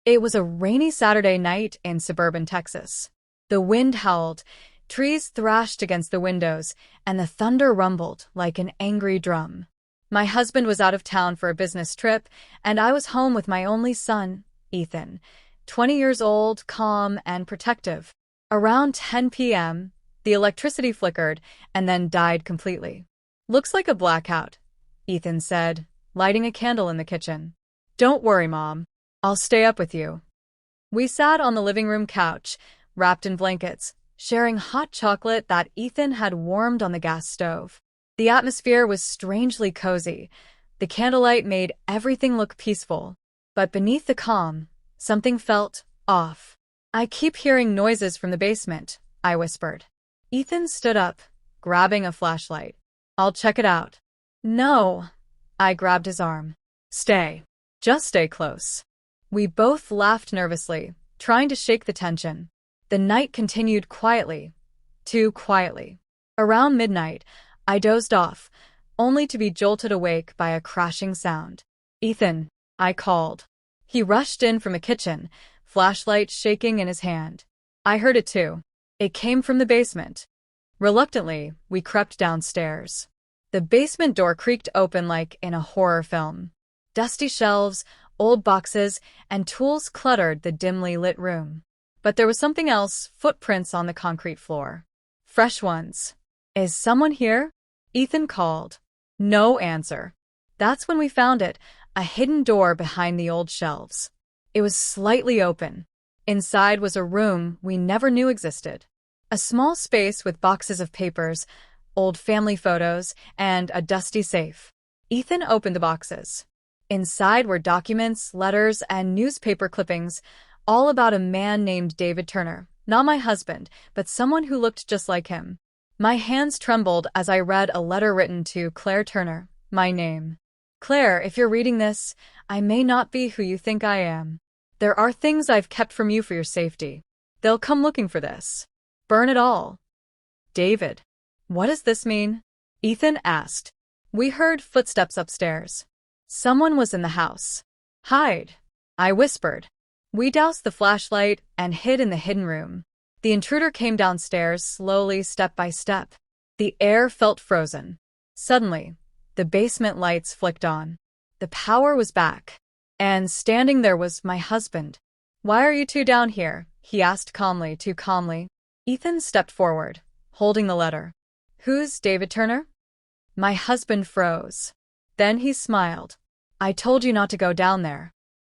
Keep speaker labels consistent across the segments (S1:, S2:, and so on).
S1: It was a rainy Saturday night in suburban Texas. The wind howled, trees thrashed against the windows, and the thunder rumbled like an angry drum. My husband was out of town for a business trip, and I was home with my only son, Ethan, 20 years old, calm and protective. Around 10 p.m., the electricity flickered and then died completely. "Looks like a blackout," Ethan said, lighting a candle in the kitchen. "Don't worry, Mom. I'll stay up with you." We sat on the living room couch, wrapped in blankets, sharing hot chocolate that Ethan had warmed on the gas stove. The atmosphere was strangely cozy. The candlelight made everything look peaceful. But beneath the calm, something felt off. "I keep hearing noises from the basement," I whispered. Ethan stood up, grabbing a flashlight. "I'll check it out." "No." I grabbed his arm. "Stay. Just stay close." We both laughed nervously, trying to shake the tension. The night continued quietly, too quietly. Around midnight, I dozed off, only to be jolted awake by a crashing sound. "Ethan," I called. He rushed in from the kitchen, flashlight shaking in his hand. I heard it too. It came from the basement. Reluctantly, we crept downstairs. The basement door creaked open like in a horror film. Dusty shelves, old boxes, and tools cluttered the dimly lit room. But there was something else, footprints on the concrete floor. Fresh ones. "Is someone here?" Ethan called. No answer. That's when we found it, a hidden door behind the old shelves. It was slightly open. Inside was a room we never knew existed. A small space with boxes of papers, old family photos, and a dusty safe. Ethan opened the boxes. Inside were documents, letters, and newspaper clippings, all about a man named David Turner, not my husband, but someone who looked just like him. My hands trembled as I read a letter written to Claire Turner, my name. "Claire, if you're reading this, I may not be who you think I am. There are things I've kept from you for your safety. They'll come looking for this. Burn it all. David." "What does this mean?" Ethan asked. We heard footsteps upstairs. Someone was in the house. "Hide," I whispered. We doused the flashlight and hid in the hidden room. The intruder came downstairs slowly, step by step. The air felt frozen. Suddenly, the basement lights flicked on. The power was back. And standing there was my husband. "Why are you two down here?" he asked calmly, too calmly. Ethan stepped forward, holding the letter. "Who's David Turner?" My husband froze. Then he smiled. "I told you not to go down there."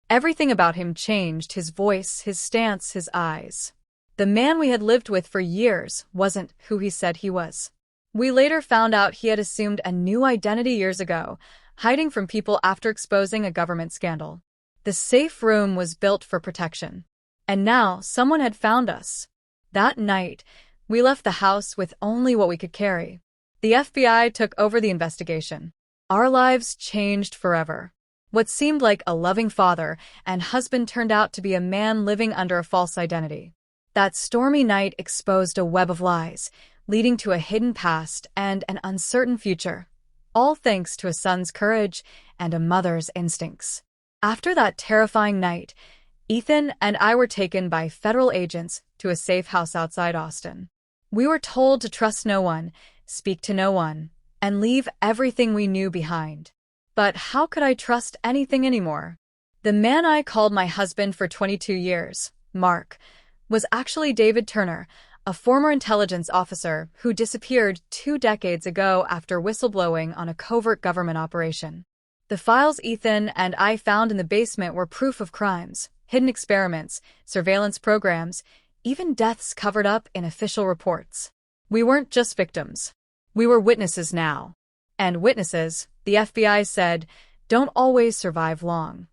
S1: Everything about him changed, his voice, his stance, his eyes. The man we had lived with for years wasn't who he said he was. We later found out he had assumed a new identity years ago, hiding from people after exposing a government scandal. The safe room was built for protection. And now someone had found us. That night, we left the house with only what we could carry. The FBI took over the investigation. Our lives changed forever. What seemed like a loving father and husband turned out to be a man living under a false identity. That stormy night exposed a web of lies, leading to a hidden past and an uncertain future, all thanks to a son's courage and a mother's instincts. After that terrifying night, Ethan and I were taken by federal agents to a safe house outside Austin. We were told to trust no one, speak to no one, and leave everything we knew behind. But how could I trust anything anymore? The man I called my husband for 22 years, Mark, was actually David Turner, a former intelligence officer who disappeared 2 decades ago after whistleblowing on a covert government operation. The files Ethan and I found in the basement were proof of crimes, hidden experiments, surveillance programs, even deaths covered up in official reports. We weren't just victims. We were witnesses now. And witnesses, the FBI said, don't always survive long.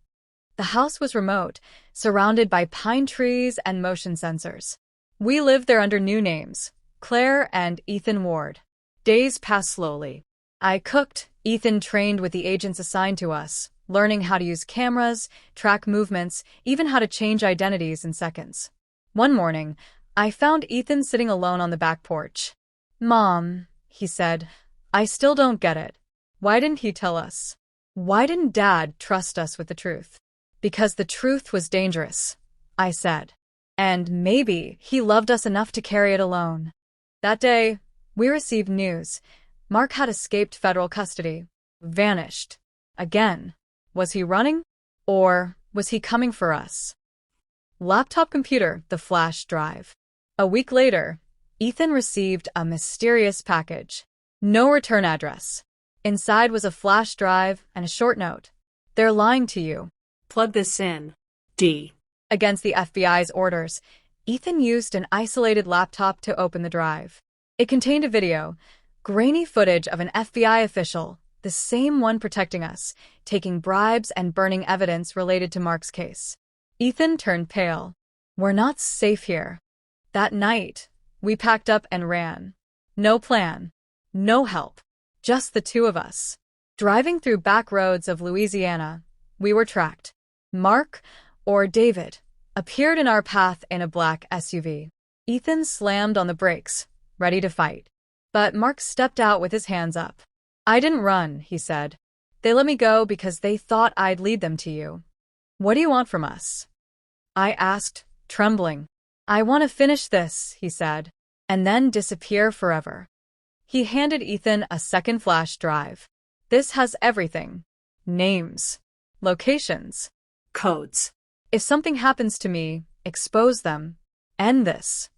S1: The house was remote, surrounded by pine trees and motion sensors. We lived there under new names, Claire and Ethan Ward. Days passed slowly. I cooked, Ethan trained with the agents assigned to us, learning how to use cameras, track movements, even how to change identities in seconds. One morning, I found Ethan sitting alone on the back porch. "Mom," he said, "I still don't get it. Why didn't he tell us? Why didn't Dad trust us with the truth?" Because the truth was dangerous, I said. And maybe he loved us enough to carry it alone. That day, we received news. Mark had escaped federal custody. Vanished. Again. Was he running? Or was he coming for us? Laptop computer, the flash drive. A week later, Ethan received a mysterious package. No return address. Inside was a flash drive and a short note. They're lying to you.
S2: Plug this in. D.
S1: Against the FBI's orders, Ethan used an isolated laptop to open the drive. It contained a video, grainy footage of an FBI official, the same one protecting us, taking bribes and burning evidence related to Mark's case. Ethan turned pale. We're not safe here. That night, we packed up and ran. No plan. No help. Just the two of us. Driving through back roads of Louisiana, we were tracked. Mark, or David, appeared in our path in a black SUV. Ethan slammed on the brakes, ready to fight. But Mark stepped out with his hands up. I didn't run, he said. They let me go because they thought I'd lead them to you. What do you want from us? I asked, trembling. I want to finish this, he said, and then disappear forever. He handed Ethan a second flash drive. This has everything. Names. Locations.
S2: Codes.
S1: If something happens to me, expose them. End this.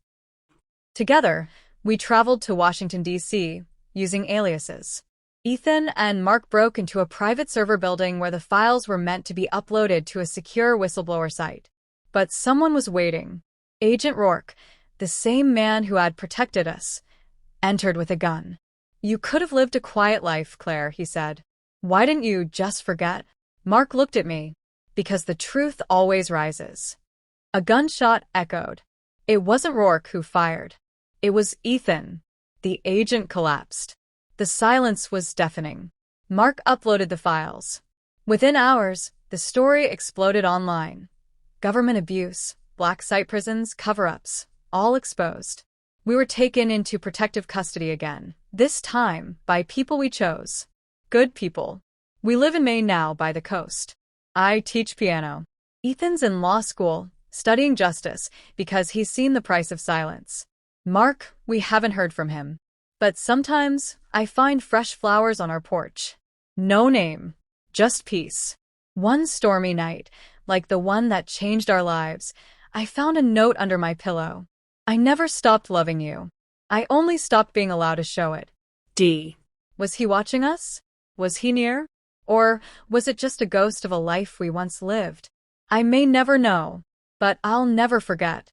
S1: Together, we traveled to Washington, D.C., using aliases. Ethan and Mark broke into a private server building where the files were meant to be uploaded to a secure whistleblower site. But someone was waiting. Agent Rourke, the same man who had protected us, entered with a gun. You could have lived a quiet life, Claire, he said. Why didn't you just forget? Mark looked at me. Because the truth always rises. A gunshot echoed. It wasn't Rourke who fired. It was Ethan. The agent collapsed. The silence was deafening. Mark uploaded the files. Within hours, the story exploded online. Government abuse, black site prisons, cover-ups, all exposed. We were taken into protective custody again, this time by people we chose. Good people. We live in Maine now by the coast. I teach piano. Ethan's in law school, studying justice, because he's seen the price of silence. Mark, we haven't heard from him. But sometimes, I find fresh flowers on our porch. No name. Just peace. One stormy night, like the one that changed our lives, I found a note under my pillow. I never stopped loving you. I only stopped being allowed to show it.
S2: D.
S1: Was he watching us? Was he near? Or was it just a ghost of a life we once lived? I may never know, but I'll never forget.